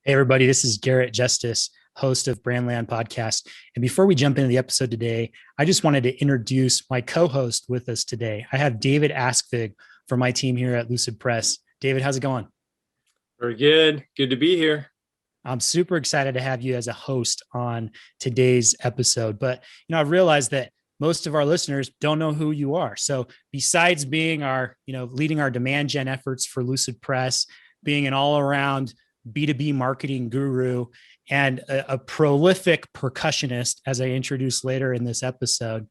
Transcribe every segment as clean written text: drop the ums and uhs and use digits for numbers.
Hey, everybody, this is Garrett Justice, host of Brandland Podcast. And before we jump into the episode today, I just wanted to introduce my co host with us today. I have David Askvig from my team here at Lucid Press. David, how's it going? Very good. Good to be here. I'm super excited to have you as a host on today's episode. But, I've realized that most of our listeners don't know who you are. So besides being leading our demand gen efforts for Lucid Press, being an all around B2B marketing guru, and a prolific percussionist, as I introduced later in this episode.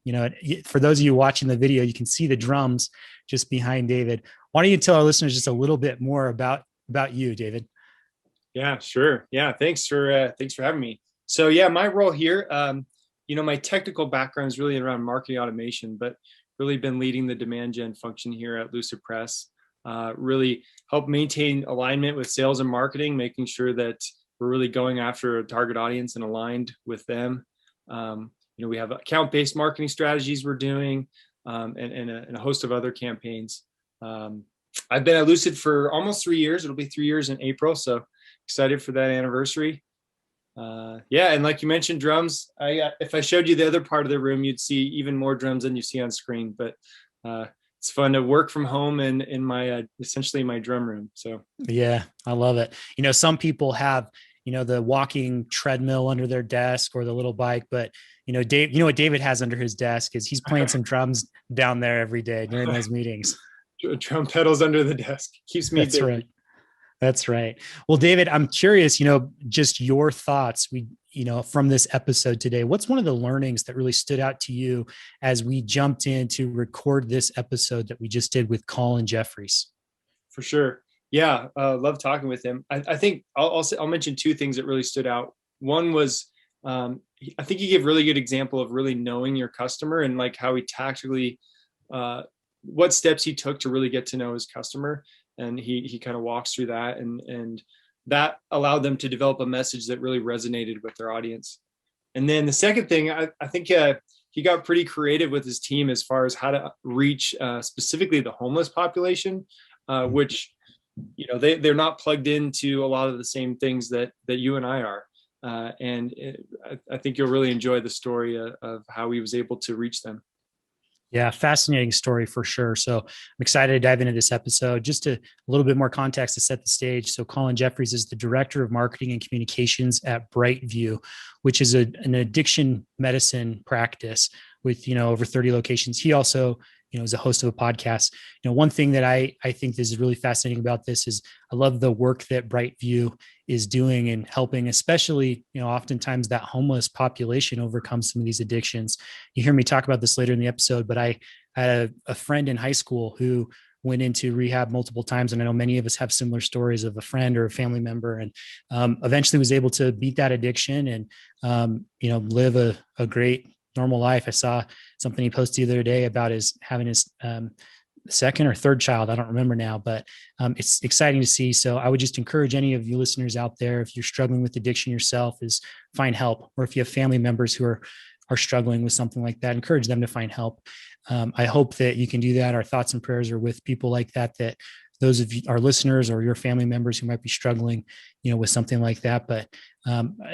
For those of you watching the video, you can see the drums just behind David. Why don't you tell our listeners just a little bit more about you, David? Yeah, sure. Yeah, thanks for having me. So yeah, my role here, my technical background is really around marketing automation, but really been leading the demand gen function here at Lucid Press. Really help maintain alignment with sales and marketing, making sure that we're really going after a target audience and aligned with them. We have account-based marketing strategies we're doing, and a host of other campaigns. I've been at Lucid for almost 3 years. It'll be 3 years in April, so excited for that anniversary. And like you mentioned, drums. If I showed you the other part of the room, you'd see even more drums than you see on screen. But it's fun to work from home in my essentially my drum room. So Yeah, I love it. Some people have the walking treadmill under their desk or the little bike, but Dave, what David has under his desk is he's playing some drums down there every day during those meetings. drum pedals under the desk keeps me That's busy. right. That's right. Well, David, I'm curious, just your thoughts. From this episode today, what's one of the learnings that really stood out to you as we jumped in to record this episode that we just did with Colin Jeffries? For sure. Yeah, love talking with him. I think I'll mention two things that really stood out. One was I think he gave a really good example of really knowing your customer and like how he tactically what steps he took to really get to know his customer, and he kind of walks through that, and that allowed them to develop a message that really resonated with their audience. And then the second thing, I think he got pretty creative with his team as far as how to reach specifically the homeless population, which they're not plugged into a lot of the same things that you and I are. I think you'll really enjoy the story of how he was able to reach them. Yeah, fascinating story for sure. So I'm excited to dive into this episode. Just a little bit more context to set the stage. So Colin Jeffries is the director of marketing and communications at Brightview, which is an addiction medicine practice with over 30 locations. He also is a host of a podcast. One thing that I think is really fascinating about this is I love the work that Brightview is doing and helping, especially, oftentimes that homeless population overcome some of these addictions. You hear me talk about this later in the episode, but I had a friend in high school who went into rehab multiple times. And I know many of us have similar stories of a friend or a family member, and eventually was able to beat that addiction and, live a great normal life. I saw something he posted the other day about having his second or third child. I don't remember now, but it's exciting to see. So I would just encourage any of you listeners out there, if you're struggling with addiction yourself, is find help. Or if you have family members who are struggling with something like that, encourage them to find help. I hope that you can do that. Our thoughts and prayers are with people like that, that those of you, our listeners or your family members who might be struggling, with something like that. But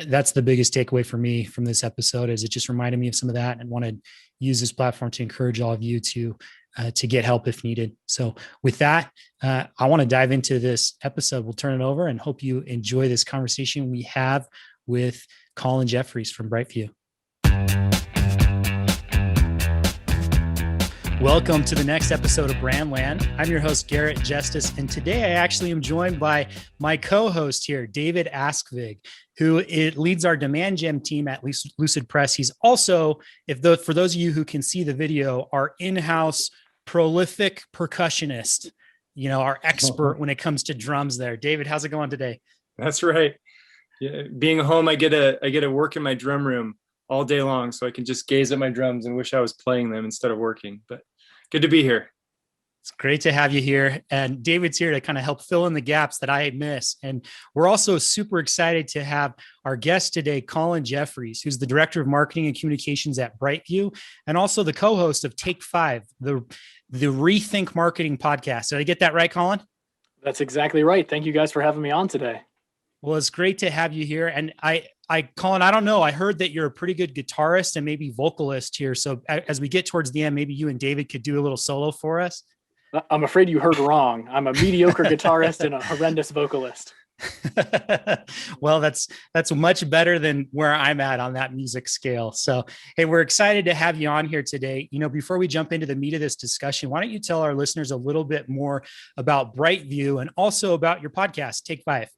that's the biggest takeaway for me from this episode, is it just reminded me of some of that, and wanted to use this platform to encourage all of you to get help if needed. So with that, I want to dive into this episode. We'll turn it over and hope you enjoy this conversation we have with Colin Jeffries from Brightview. Welcome to the next episode of Brandland. I'm your host, Garrett Justice, and today I actually am joined by my co-host here, David Askvig, who leads our demand gen team at Lucid Press. He's also, for those of you who can see the video, our in-house prolific percussionist, our expert when it comes to drums there. David, how's it going today? That's right. Yeah, being home, I get to work in my drum room all day long, so I can just gaze at my drums and wish I was playing them instead of working. But good to be here. It's great to have you here. And David's here to kind of help fill in the gaps that I miss. And we're also super excited to have our guest today, Colin Jeffries, who's the director of marketing and communications at Brightview, and also the co-host of Take 5, the Rethink Marketing podcast. Did I get that right, Colin? That's exactly right. Thank you guys for having me on today. Well, it's great to have you here. And Colin, I don't know. I heard that you're a pretty good guitarist and maybe vocalist here. So as we get towards the end, maybe you and David could do a little solo for us. I'm afraid you heard wrong. I'm a mediocre guitarist and a horrendous vocalist. Well, that's much better than where I'm at on that music scale. So, hey, we're excited to have you on here today. Before we jump into the meat of this discussion, why don't you tell our listeners a little bit more about Brightview and also about your podcast, Take Five?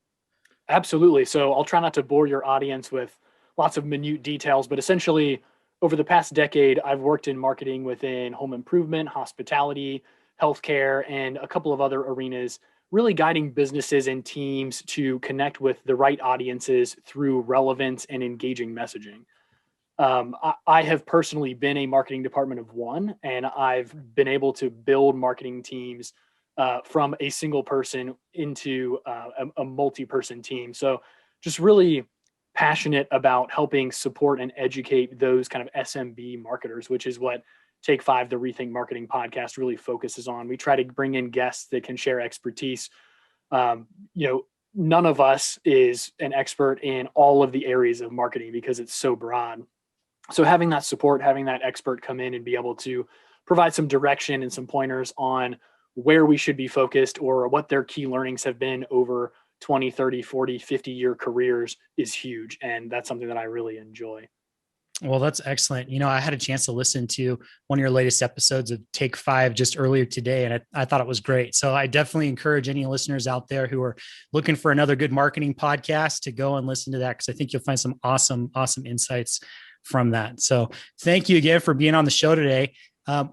Absolutely. So I'll try not to bore your audience with lots of minute details, but essentially, over the past decade, I've worked in marketing within home improvement, hospitality, healthcare, and a couple of other arenas, really guiding businesses and teams to connect with the right audiences through relevant and engaging messaging. I have personally been a marketing department of one, and I've been able to build marketing teams from a single person into a multi-person team. So just really passionate about helping support and educate those kind of SMB marketers, which is what Take Five, the Rethink Marketing podcast, really focuses on. We try to bring in guests that can share expertise. Um, you know, None of us is an expert in all of the areas of marketing because it's so broad. So having that support, having that expert come in and be able to provide some direction and some pointers on where we should be focused or what their key learnings have been over 20, 30, 40, 50-year careers is huge. And that's something that I really enjoy. Well, that's excellent. I had a chance to listen to one of your latest episodes of Take Five just earlier today, and I thought it was great. So I definitely encourage any listeners out there who are looking for another good marketing podcast to go and listen to that, because I think you'll find some awesome, awesome insights from that. So thank you again for being on the show today.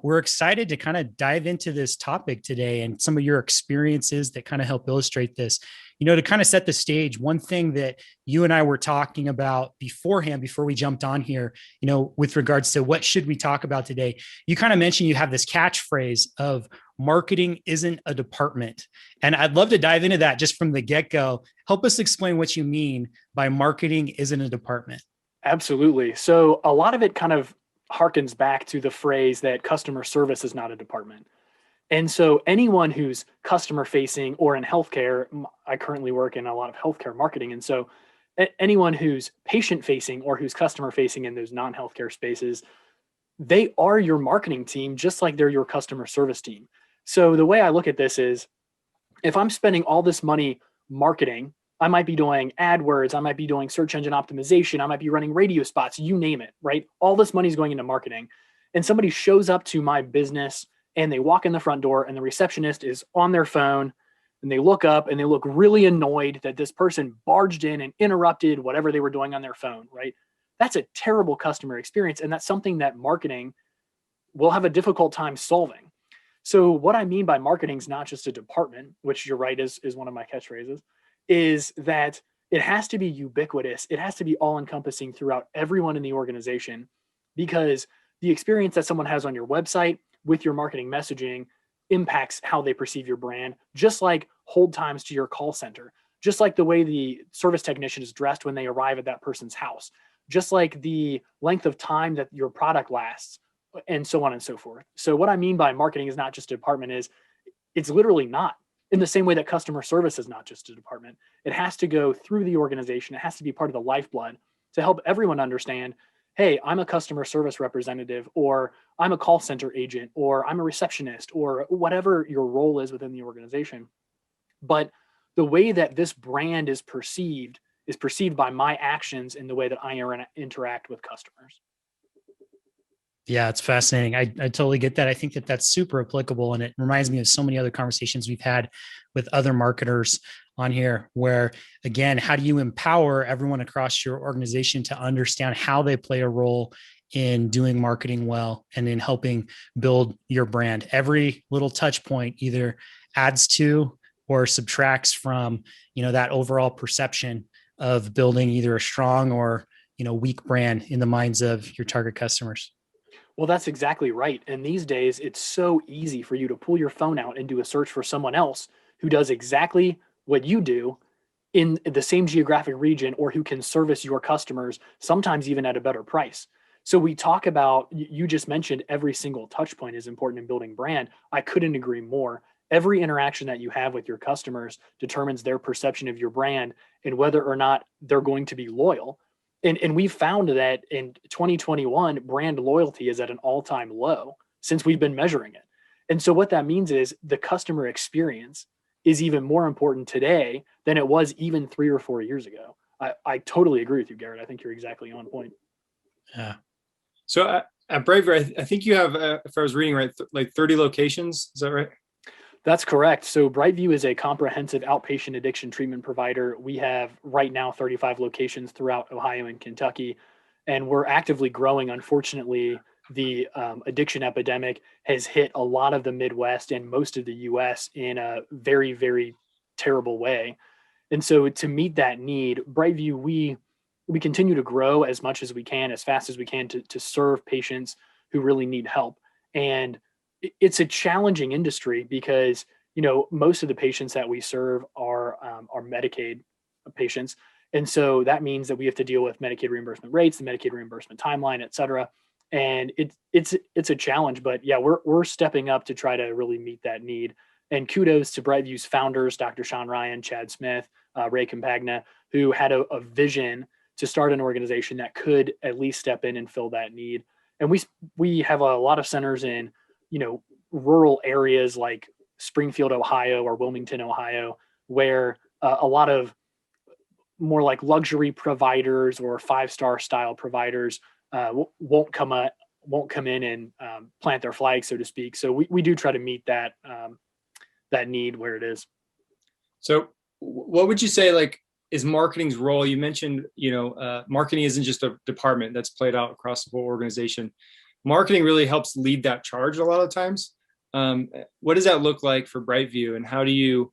We're excited to kind of dive into this topic today and some of your experiences that kind of help illustrate this. To kind of set the stage, one thing that you and I were talking about beforehand, before we jumped on here, with regards to what should we talk about today, you kind of mentioned you have this catchphrase of marketing isn't a department. And I'd love to dive into that just from the get-go. Help us explain what you mean by marketing isn't a department. Absolutely. So a lot of it kind of harkens back to the phrase that customer service is not a department. And so anyone who's customer facing or in healthcare, I currently work in a lot of healthcare marketing. And so anyone who's patient facing or who's customer facing in those non-healthcare spaces, they are your marketing team, just like they're your customer service team. So the way I look at this is, if I'm spending all this money marketing, I might be doing AdWords, I might be doing search engine optimization, I might be running radio spots, you name it, right? All this money is going into marketing. And somebody shows up to my business and they walk in the front door and the receptionist is on their phone and they look up and they look really annoyed that this person barged in and interrupted whatever they were doing on their phone, right? That's a terrible customer experience. And that's something that marketing will have a difficult time solving. So what I mean by marketing is not just a department, which you're right, is one of my catchphrases, is that it has to be ubiquitous. It has to be all encompassing throughout everyone in the organization, because the experience that someone has on your website with your marketing messaging impacts how they perceive your brand, just like hold times to your call center, just like the way the service technician is dressed when they arrive at that person's house, just like the length of time that your product lasts, and so on and so forth. So what I mean by marketing is not just a department is it's literally not. In the same way that customer service is not just a department, it has to go through the organization. It has to be part of the lifeblood to help everyone understand, hey, I'm a customer service representative, or I'm a call center agent, or I'm a receptionist, or whatever your role is within the organization. But the way that this brand is perceived by my actions in the way that I interact with customers. Yeah, it's fascinating. I totally get that. I think that that's super applicable. And it reminds me of so many other conversations we've had with other marketers on here, where, again, how do you empower everyone across your organization to understand how they play a role in doing marketing well and in helping build your brand? Every little touch point either adds to or subtracts from, that overall perception of building either a strong or, weak brand in the minds of your target customers. Well, that's exactly right. And these days, it's so easy for you to pull your phone out and do a search for someone else who does exactly what you do in the same geographic region, or who can service your customers, sometimes even at a better price. So we talk about, you just mentioned every single touch point is important in building brand. I couldn't agree more. every interaction that you have with your customers determines their perception of your brand and whether or not they're going to be loyal. And we found that in 2021, brand loyalty is at an all-time low since we've been measuring it. And so what that means is the customer experience is even more important today than it was even 3 or 4 years ago. I totally agree with you, Garrett. I think you're exactly on point. Yeah. So at Braveview, I think you have, if I was reading right, like 30 locations. Is that right? That's correct. So Brightview is a comprehensive outpatient addiction treatment provider. We have right now 35 locations throughout Ohio and Kentucky, and we're actively growing. Unfortunately, the addiction epidemic has hit a lot of the Midwest and most of the US in a very, very terrible way. And so to meet that need, Brightview, we continue to grow as much as we can, as fast as we can to serve patients who really need help. And it's a challenging industry because, you know, most of the patients that we serve are Medicaid patients. And so that means that we have to deal with Medicaid reimbursement rates, the Medicaid reimbursement timeline, et cetera. And it's a challenge, but yeah, we're stepping up to try to really meet that need. And kudos to Brightview's founders, Dr. Sean Ryan, Chad Smith, Ray Campagna, who had a vision to start an organization that could at least step in and fill that need. And we have a lot of centers in, you know, rural areas like Springfield, Ohio, or Wilmington, Ohio, where a lot of more like luxury providers or 5-star style providers won't come in and plant their flag, so to speak. So we do try to meet that need where it is. So what would you say, like, is marketing's role? You mentioned, you know, marketing isn't just a department that's played out across the whole organization. Marketing really helps lead that charge a lot of times. What does that look like for Brightview, and how do you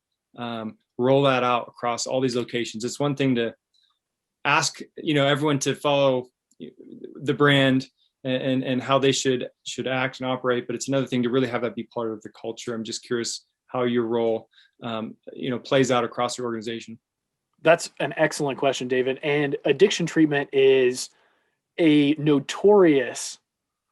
roll that out across all these locations? It's one thing to ask, you know, everyone to follow the brand and how they should act and operate, but it's another thing to really have that be part of the culture. I'm just curious how your role, you know, plays out across your organization. That's an excellent question, David. And addiction treatment is a notorious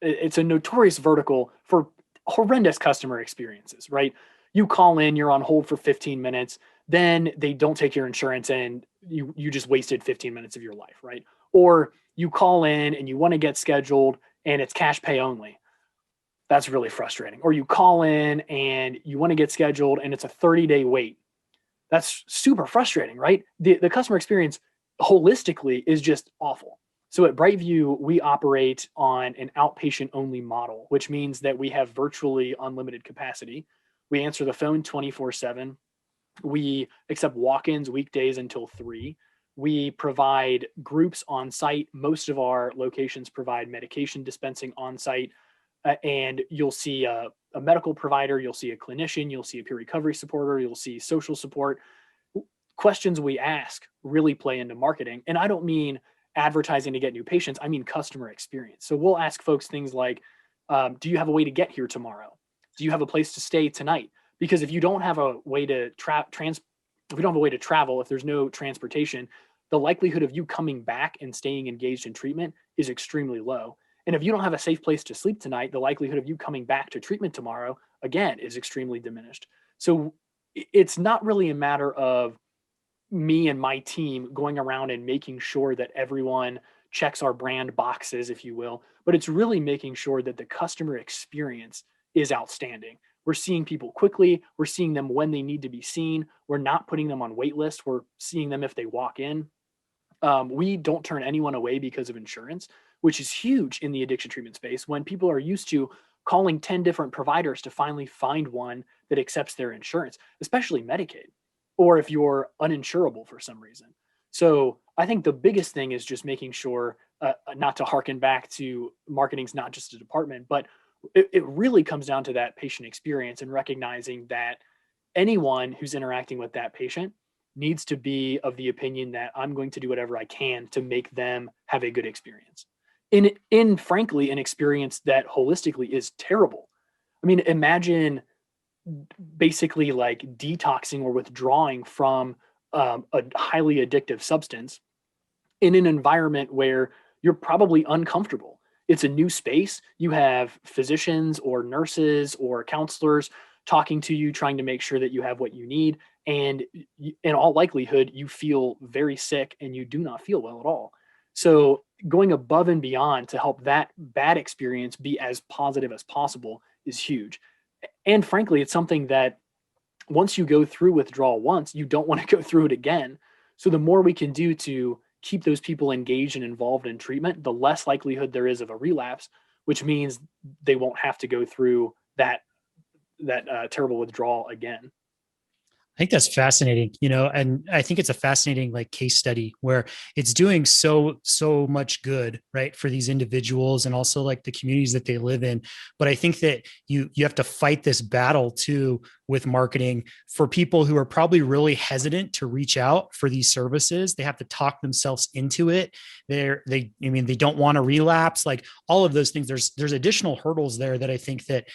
vertical for horrendous customer experiences, right? You call in, you're on hold for 15 minutes, then they don't take your insurance and you just wasted 15 minutes of your life, right? Or you call in and you want to get scheduled and it's cash pay only. That's really frustrating. Or you call in and you want to get scheduled and it's a 30-day wait. That's super frustrating, right? The customer experience holistically is just awful. So at Brightview, we operate on an outpatient only model, which means that we have virtually unlimited capacity. We answer the phone 24/7. We accept walk-ins weekdays until 3. We provide groups on site. Most of our locations provide medication dispensing on site. And you'll see a medical provider, you'll see a clinician, you'll see a peer recovery supporter, you'll see social support. Questions we ask really play into marketing. And I don't mean advertising to get new patients, I mean customer experience. So we'll ask folks things like, do you have a way to get here tomorrow? Do you have a place to stay tonight? Because if you don't have a way to if we don't have a way to travel, if there's no transportation, the likelihood of you coming back and staying engaged in treatment is extremely low. And if you don't have a safe place to sleep tonight, the likelihood of you coming back to treatment tomorrow, again, is extremely diminished. So it's not really a matter of me and my team going around and making sure that everyone checks our brand boxes, if you will, but it's really making sure that the customer experience is outstanding. We're seeing people quickly. We're seeing them when they need to be seen. We're not putting them on wait lists. We're seeing them if they walk in. We don't turn anyone away because of insurance, which is huge in the addiction treatment space when people are used to calling 10 different providers to finally find one that accepts their insurance, especially Medicaid, or if you're uninsurable for some reason. So I think the biggest thing is just making sure, not to harken back to marketing's not just a department, but it really comes down to that patient experience and recognizing that anyone who's interacting with that patient needs to be of the opinion that I'm going to do whatever I can to make them have a good experience. In frankly, an experience that holistically is terrible. I mean, imagine basically like detoxing or withdrawing from a highly addictive substance in an environment where you're probably uncomfortable. It's a new space. You have physicians or nurses or counselors talking to you, trying to make sure that you have what you need. And in all likelihood, you feel very sick and you do not feel well at all. So going above and beyond to help that bad experience be as positive as possible is huge. And frankly, it's something that once you go through withdrawal once, you don't want to go through it again. So the more we can do to keep those people engaged and involved in treatment, the less likelihood there is of a relapse, which means they won't have to go through that terrible withdrawal again. I think that's fascinating, and I think it's a fascinating like case study where it's doing so much good, right, for these individuals and also like the communities that they live in. But I think that you have to fight this battle too with marketing for people who are probably really hesitant to reach out for these services. They have to talk themselves into it. They don't want to relapse, like all of those things. There's additional hurdles there that I think that,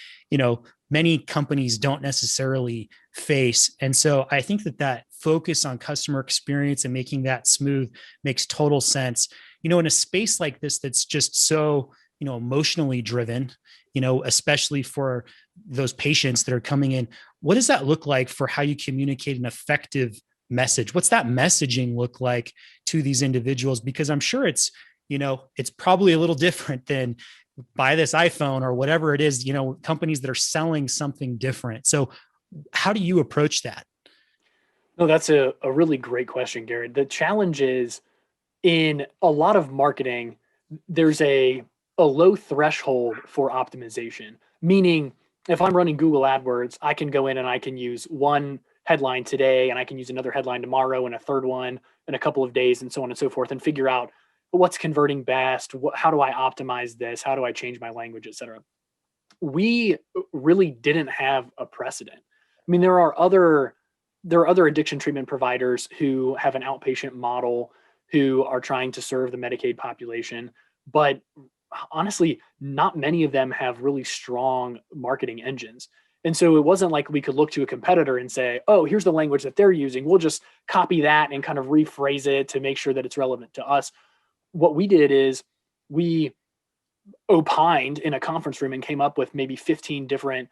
many companies don't necessarily face. And so I think that focus on customer experience and making that smooth makes total sense. In a space like this, that's just so, emotionally driven, especially for those patients that are coming in, what does that look like for how you communicate an effective message? What's that messaging look like to these individuals? Because I'm sure it's probably a little different than buy this iPhone or whatever it is, companies that are selling something different. So how do you approach that? No, that's a really great question, Garrett. The challenge is in a lot of marketing, there's a low threshold for optimization, meaning if I'm running Google AdWords, I can go in and I can use one headline today and I can use another headline tomorrow and a third one in a couple of days and so on and so forth and figure out what's converting best, how do I optimize this, how do I change my language, et cetera. We really didn't have a precedent. I mean, there are other addiction treatment providers who have an outpatient model who are trying to serve the Medicaid population, but honestly, not many of them have really strong marketing engines. And so it wasn't like we could look to a competitor and say, oh, here's the language that they're using. We'll just copy that and kind of rephrase it to make sure that it's relevant to us. What we did is we opined in a conference room and came up with maybe 15 different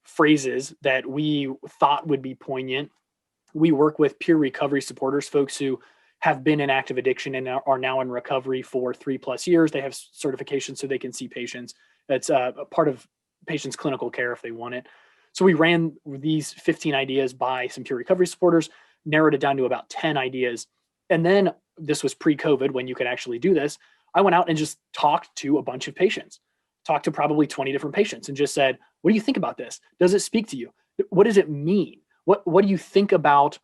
phrases that we thought would be poignant. We work with peer recovery supporters, folks who have been in active addiction and are now in recovery for 3+ years. They have certifications so they can see patients. That's a part of patients' clinical care if they want it. So we ran these 15 ideas by some peer recovery supporters, narrowed it down to about 10 ideas. And then this was pre-COVID when you could actually do this. I went out and just talked to a bunch of patients, talked to probably 20 different patients and just said, what do you think about this? Does it speak to you? What does it mean? What do you think about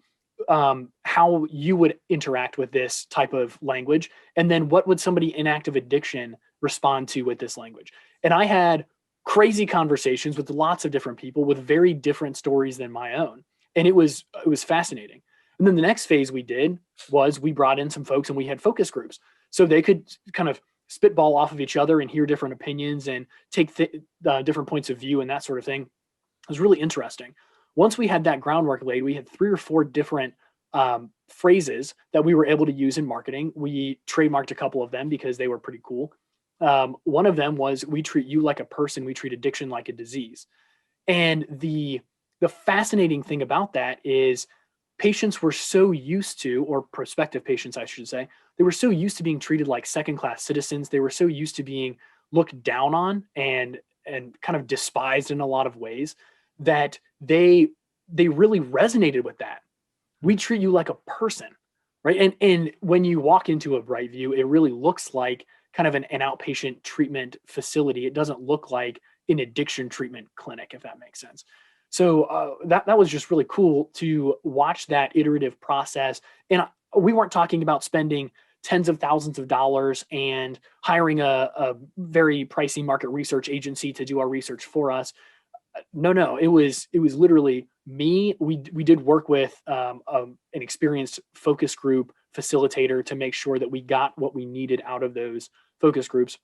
how you would interact with this type of language? And then what would somebody in active addiction respond to with this language? And I had crazy conversations with lots of different people with very different stories than my own. And it was fascinating. And then the next phase we did was we brought in some folks and we had focus groups so they could kind of spitball off of each other and hear different opinions and take different points of view and that sort of thing. It was really interesting. Once we had that groundwork laid, we had 3 or 4 different phrases that we were able to use in marketing. We trademarked a couple of them because they were pretty cool. One of them was, we treat you like a person, we treat addiction like a disease. And the fascinating thing about that is patients were so used to, or prospective patients, I should say, they were so used to being treated like second-class citizens. They were so used to being looked down on and kind of despised in a lot of ways that they really resonated with that. We treat you like a person, right? And when you walk into a Brightview, it really looks like kind of an outpatient treatment facility. It doesn't look like an addiction treatment clinic, if that makes sense. So that was just really cool to watch that iterative process. And we weren't talking about spending tens of thousands of dollars and hiring a very pricey market research agency to do our research for us. No, it was literally me. We did work with an experienced focus group facilitator to make sure that we got what we needed out of those focus groups.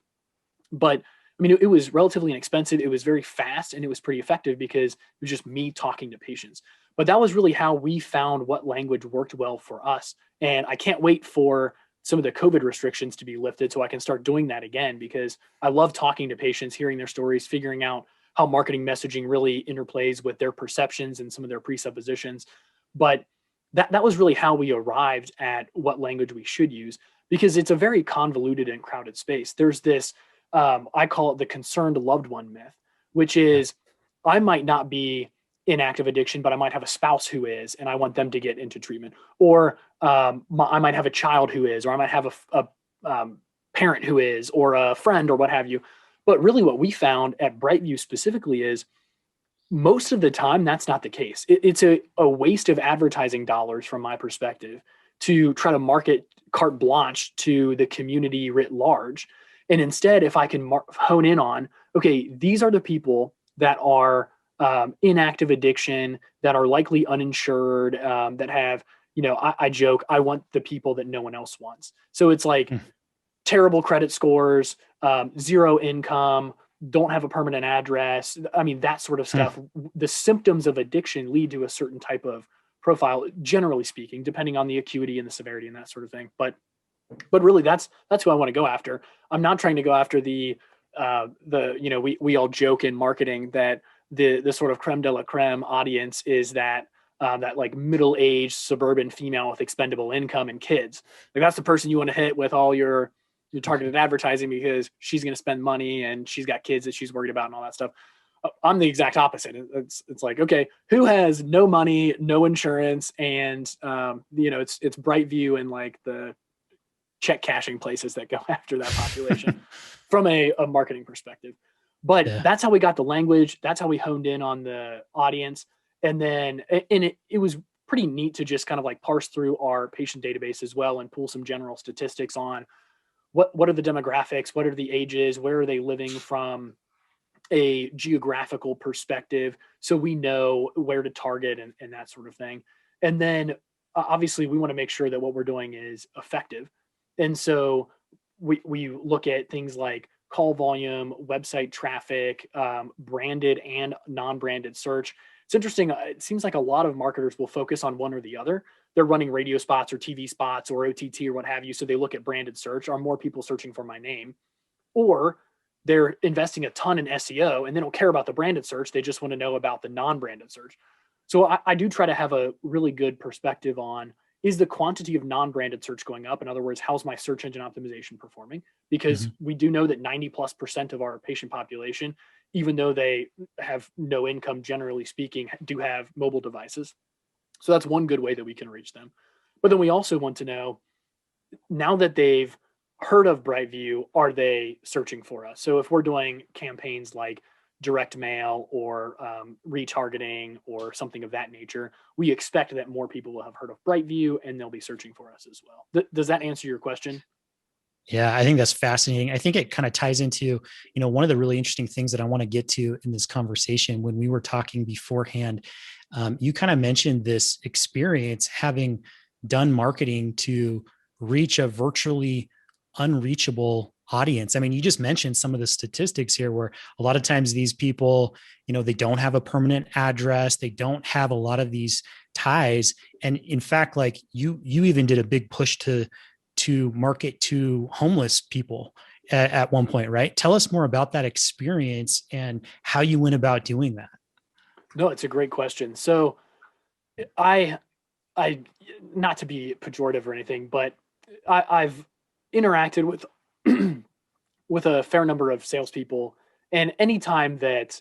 But I mean, it was relatively inexpensive. It was very fast and it was pretty effective because it was just me talking to patients. But that was really how we found what language worked well for us. And I can't wait for some of the COVID restrictions to be lifted so I can start doing that again, because I love talking to patients, hearing their stories, figuring out how marketing messaging really interplays with their perceptions and some of their presuppositions. But that was really how we arrived at what language we should use, because it's a very convoluted and crowded space. There's this, I call it the concerned loved one myth, which is I might not be in active addiction, but I might have a spouse who is, and I want them to get into treatment. Or I might have a child who is, or I might have a parent who is, or a friend, or what have you. But really what we found at Brightview specifically is most of the time, that's not the case. It's a waste of advertising dollars from my perspective to try to market carte blanche to the community writ large. And instead, if I can hone in on, okay, these are the people that are in active addiction, that are likely uninsured, that have, I joke, I want the people that no one else wants. So it's like terrible credit scores, zero income, don't have a permanent address. I mean, that sort of stuff. The symptoms of addiction lead to a certain type of profile, generally speaking, depending on the acuity and the severity and that sort of thing. But really that's who I want to go after. I'm not trying to go after we all joke in marketing that the sort of creme de la creme audience is that like middle-aged suburban female with expendable income and kids. Like that's the person you want to hit with all your targeted advertising, because she's going to spend money and she's got kids that she's worried about and all that stuff. I'm the exact opposite. It's like, okay, who has no money, no insurance, and it's Brightview and like the check cashing places that go after that population from a marketing perspective. But that's how we got the language. That's how we honed in on the audience. And then, and it was pretty neat to just kind of like parse through our patient database as well and pull some general statistics on what are the demographics, what are the ages, where are they living from a geographical perspective, so we know where to target and that sort of thing. And then obviously we want to make sure that what we're doing is effective. And so we look at things like call volume, website traffic, branded and non-branded search. It's interesting. It seems like a lot of marketers will focus on one or the other. They're running radio spots or TV spots or OTT or what have you. So they look at branded search. Are more people searching for my name? Or they're investing a ton in SEO and they don't care about the branded search. They just want to know about the non-branded search. So I do try to have a really good perspective on, is the quantity of non-branded search going up? In other words, how's my search engine optimization performing? Because we do know that 90+% of our patient population, even though they have no income, generally speaking, do have mobile devices. So that's one good way that we can reach them. But then we also want to know, now that they've heard of Brightview, are they searching for us? So if we're doing campaigns like direct mail or retargeting or something of that nature, we expect that more people will have heard of Brightview and they'll be searching for us as well. Does that answer your question? Yeah, I think that's fascinating. I think it kind of ties into, one of the really interesting things that I want to get to in this conversation. When we were talking beforehand, you kind of mentioned this experience having done marketing to reach a virtually unreachable audience. I mean, you just mentioned some of the statistics here where a lot of times these people, they don't have a permanent address. They don't have a lot of these ties. And in fact, like you even did a big push to market to homeless people at one point, right? Tell us more about that experience and how you went about doing that. No, it's a great question. So I not to be pejorative or anything, but I've interacted with with a fair number of salespeople, and anytime that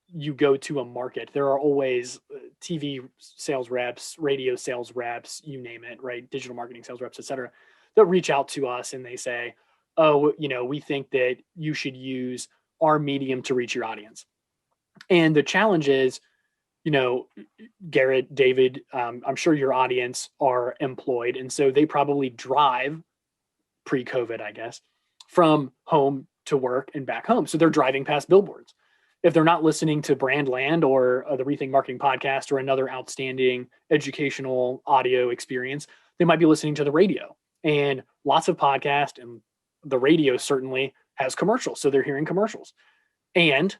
you go to a market, there are always TV sales reps, radio sales reps, you name it, right? Digital marketing sales reps, et cetera. They'll reach out to us and they say, oh, we think that you should use our medium to reach your audience. And the challenge is, Garrett, David, I'm sure your audience are employed. And so they probably drive pre-COVID, I guess, from home to work and back home. So they're driving past billboards. If they're not listening to Brandland or the Rethink Marketing podcast or another outstanding educational audio experience, they might be listening to the radio. And lots of podcasts and the radio certainly has commercials. So they're hearing commercials. And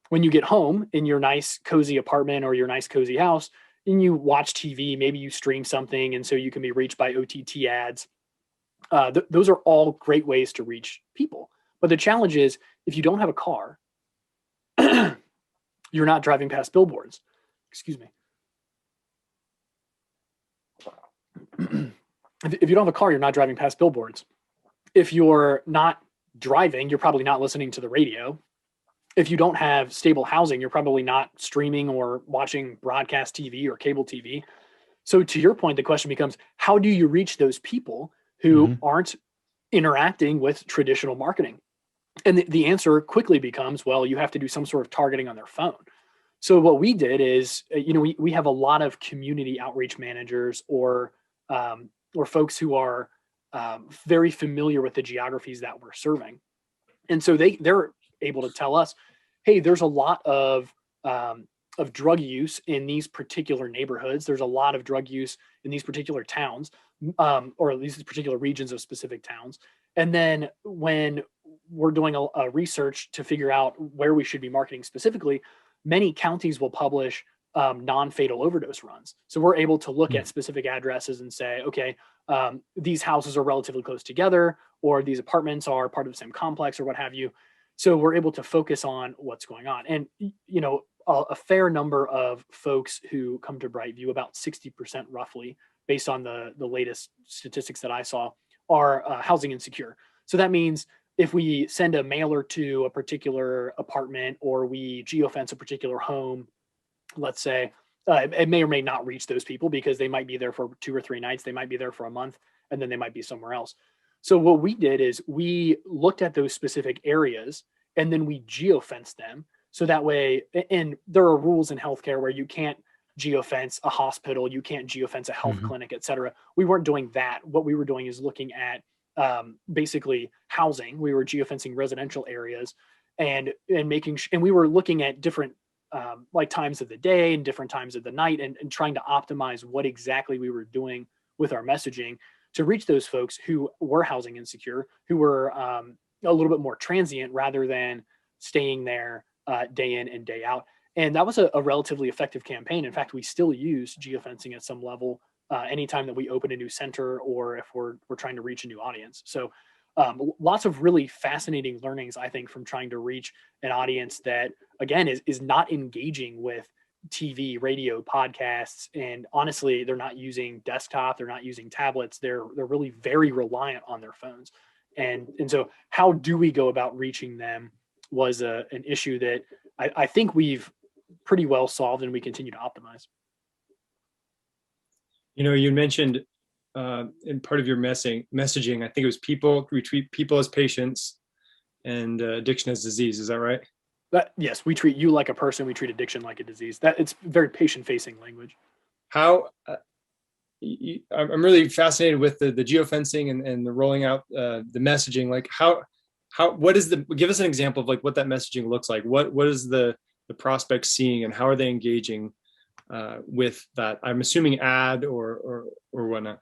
when you get home in your nice, cozy apartment or your nice, cozy house, and you watch TV, maybe you stream something, and so you can be reached by OTT ads. Those are all great ways to reach people. But the challenge is, if you don't have a car, you're not driving past billboards. Excuse me. If you don't have a car, you're not driving past billboards. If you're not driving, you're probably not listening to the radio. If you don't have stable housing, you're probably not streaming or watching broadcast TV or cable TV. So to your point, the question becomes, how do you reach those people who aren't interacting with traditional marketing? And the answer quickly becomes, well, you have to do some sort of targeting on their phone. So what we did is, we have a lot of community outreach managers or folks who are very familiar with the geographies that we're serving. And so they're able to tell us, hey, there's a lot of drug use in these particular neighborhoods. There's a lot of drug use in these particular towns, or at least these particular regions of specific towns. And then when we're doing a research to figure out where we should be marketing specifically, many counties will publish non-fatal overdose runs. So we're able to look at specific addresses and say, okay, these houses are relatively close together, or these apartments are part of the same complex, or what have you. So we're able to focus on what's going on. And, a fair number of folks who come to Brightview, about 60% roughly, based on the latest statistics that I saw, are housing insecure. So that means if we send a mailer to a particular apartment, or we geofence a particular home, let's say, it may or may not reach those people because they might be there for 2 or 3 nights. They might be there for a month, and then they might be somewhere else. So what we did is we looked at those specific areas, and then we geofenced them. So that way, and there are rules in healthcare where you can't geofence a hospital, you can't geofence a health clinic, et cetera. We weren't doing that. What we were doing is looking at basically housing. We were geofencing residential areas and making, and we were looking at different like times of the day and different times of the night, and trying to optimize what exactly we were doing with our messaging to reach those folks who were housing insecure, who were a little bit more transient rather than staying there day in and day out. And that was a relatively effective campaign. In fact, we still use geofencing at some level anytime that we open a new center, or if we're trying to reach a new audience. So lots of really fascinating learnings, I think, from trying to reach an audience that, again, is not engaging with TV, radio, podcasts, and honestly, they're not using desktop, they're not using tablets. They're really very reliant on their phones. And so how do we go about reaching them was an issue that I think we've pretty well solved, and we continue to optimize. You mentioned in part of your messaging, I think it was we treat people as patients and addiction as disease. Is that right? Yes, we treat you like a person. We treat addiction like a disease. That it's very patient-facing language. How I'm really fascinated with the geofencing and the rolling out the messaging. Like give us an example of like what that messaging looks like. What is the prospect seeing, and how are they engaging with that? I'm assuming ad or whatnot.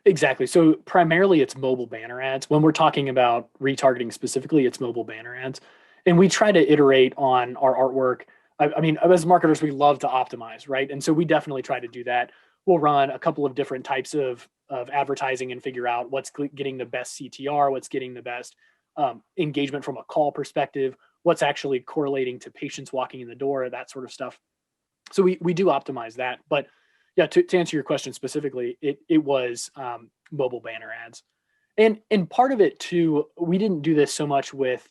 Exactly. So primarily it's mobile banner ads. When we're talking about retargeting specifically, it's mobile banner ads. And we try to iterate on our artwork. I mean, as marketers, we love to optimize, right? And so we definitely try to do that. We'll run a couple of different types of advertising and figure out what's getting the best CTR, what's getting the best engagement from a call perspective, what's actually correlating to patients walking in the door, that sort of stuff. So we do optimize that. But yeah, to answer your question specifically, it was mobile banner ads. And part of it too, we didn't do this so much with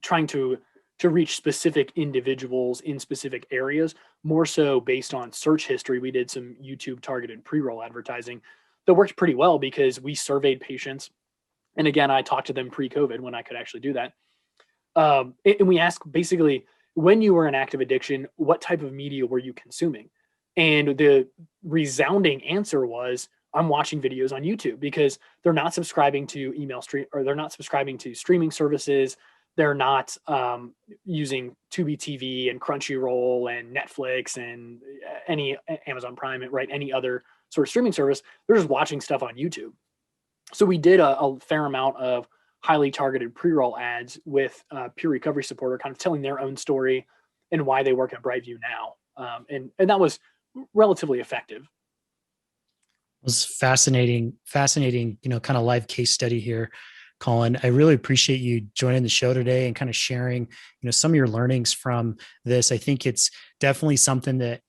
trying to reach specific individuals in specific areas, more so based on search history. We did some YouTube targeted pre-roll advertising that worked pretty well because we surveyed patients. And again, I talked to them pre-COVID when I could actually do that. And we asked basically, when you were in active addiction, what type of media were you consuming? And the resounding answer was, I'm watching videos on YouTube, because they're not subscribing to email stream, or they're not subscribing to streaming services. They're not using Tubi TV and Crunchyroll and Netflix and any Amazon Prime, right? Any other sort of streaming service. They're just watching stuff on YouTube. So we did a fair amount of highly targeted pre-roll ads with Peer Recovery Supporter, kind of telling their own story and why they work at Brightview now. And that was relatively effective. It was fascinating, kind of live case study here. Colin. I really appreciate you joining the show today and kind of sharing, some of your learnings from this. I think it's definitely something that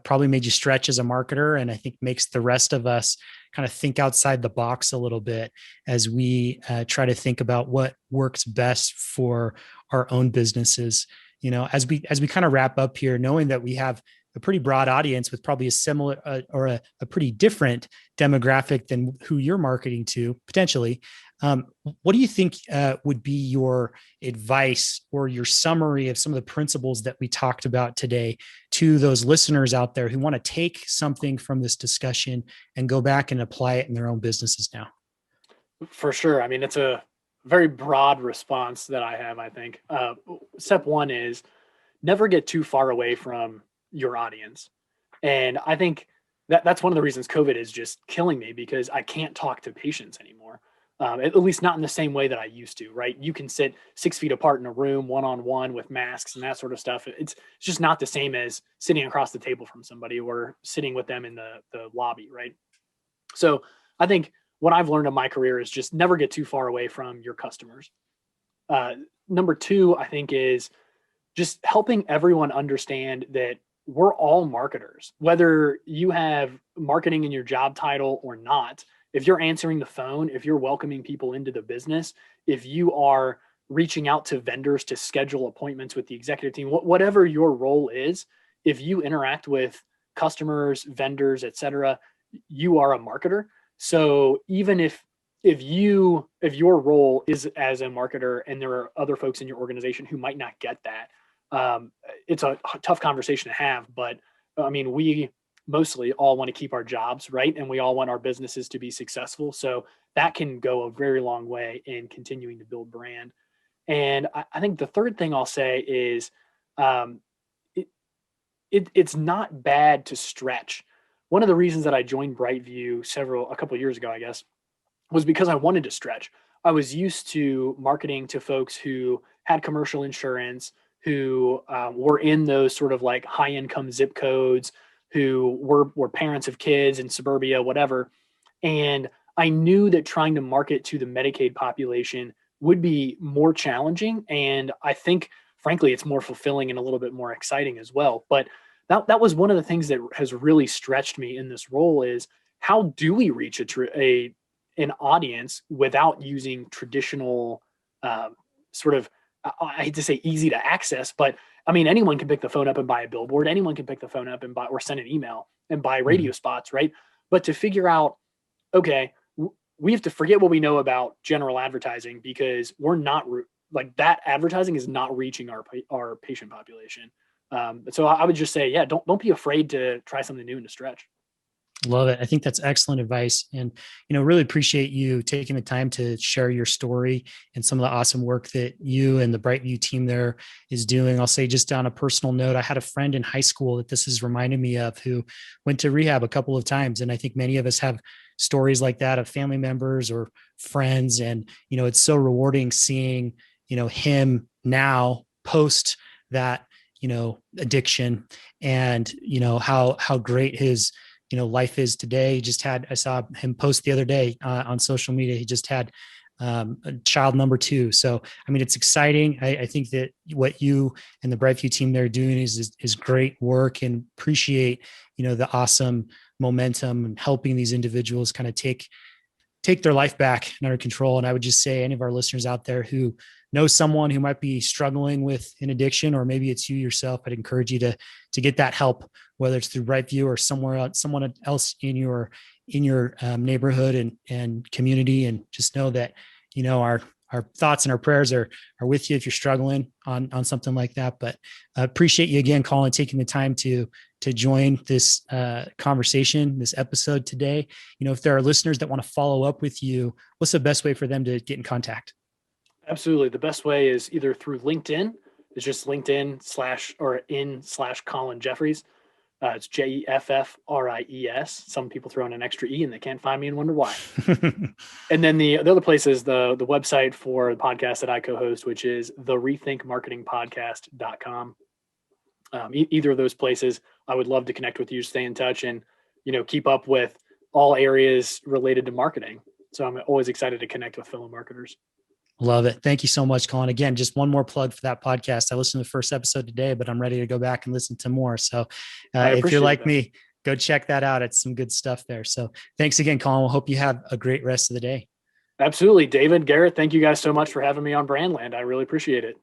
probably made you stretch as a marketer, and I think makes the rest of us kind of think outside the box a little bit as we try to think about what works best for our own businesses. As we kind of wrap up here, knowing that we have a pretty broad audience with probably a similar or a pretty different demographic than who you're marketing to potentially. What do you think would be your advice or your summary of some of the principles that we talked about today to those listeners out there who want to take something from this discussion and go back and apply it in their own businesses now? For sure. I mean, it's a very broad response that I have, I think. Step one is never get too far away from your audience. And I think that's one of the reasons COVID is just killing me, because I can't talk to patients anymore. At least not in the same way that I used to, right? You can sit 6 feet apart in a room, one-on-one with masks and that sort of stuff. It's just not the same as sitting across the table from somebody or sitting with them in the lobby, right? So I think what I've learned in my career is just never get too far away from your customers. Number two, I think, is just helping everyone understand that we're all marketers, whether you have marketing in your job title or not. If you're answering the phone, if you're welcoming people into the business, if you are reaching out to vendors to schedule appointments with the executive team, whatever your role is, if you interact with customers, vendors, et cetera, you are a marketer. So even if your role is as a marketer and there are other folks in your organization who might not get that, it's a tough conversation to have. But I mean, we mostly all want to keep our jobs, right? And we all want our businesses to be successful. So that can go a very long way in continuing to build brand. And I think the third thing I'll say is it's not bad to stretch. One of the reasons that I joined Brightview a couple of years ago, I guess, was because I wanted to stretch. I was used to marketing to folks who had commercial insurance, who were in those sort of like high income zip codes, who were parents of kids in suburbia, whatever. And I knew that trying to market to the Medicaid population would be more challenging. And I think, frankly, it's more fulfilling and a little bit more exciting as well. But that was one of the things that has really stretched me in this role is how do we reach an audience without using traditional sort of, I hate to say easy to access, but I mean, anyone can pick the phone up and buy a billboard. Anyone can pick the phone up and buy or send an email and buy radio spots, right? But to figure out, okay, we have to forget what we know about general advertising because we're not like that advertising is not reaching our patient population. So I would just say, yeah, don't be afraid to try something new and to stretch. Love it. I think that's excellent advice. And, really appreciate you taking the time to share your story and some of the awesome work that you and the Brightview team there is doing. I'll say just on a personal note, I had a friend in high school that this has reminded me of who went to rehab a couple of times. And I think many of us have stories like that of family members or friends. And, it's so rewarding seeing, him now post that, addiction and, how great his life is today. I saw him post the other day on social media. He just had a child number 2. So, I mean, it's exciting. I think that what you and the Brightview team there are doing is great work, and appreciate, the awesome momentum and helping these individuals kind of take their life back and under control. And I would just say any of our listeners out there who know someone who might be struggling with an addiction, or maybe it's you yourself, I'd encourage you to get that help, whether it's through Brightview or someone else in your neighborhood and community. And just know that, our thoughts and our prayers are with you if you're struggling on something like that. But I appreciate you again, Colin, taking the time to join this conversation, this episode today. If there are listeners that want to follow up with you, what's the best way for them to get in contact? Absolutely. The best way is either through LinkedIn. It's just LinkedIn / Colin Jeffries. It's Jeffries. Some people throw in an extra E and they can't find me and wonder why. And then the other place is the website for the podcast that I co-host, which is the rethinkmarketingpodcast.com. Either of those places, I would love to connect with you, stay in touch, and keep up with all areas related to marketing. So I'm always excited to connect with fellow marketers. Love it. Thank you so much, Colin. Again, just one more plug for that podcast. I listened to the first episode today, but I'm ready to go back and listen to more. So if you're like me, go check that out. It's some good stuff there. So thanks again, Colin. We'll hope you have a great rest of the day. Absolutely. David, Garrett, thank you guys so much for having me on Brandland. I really appreciate it.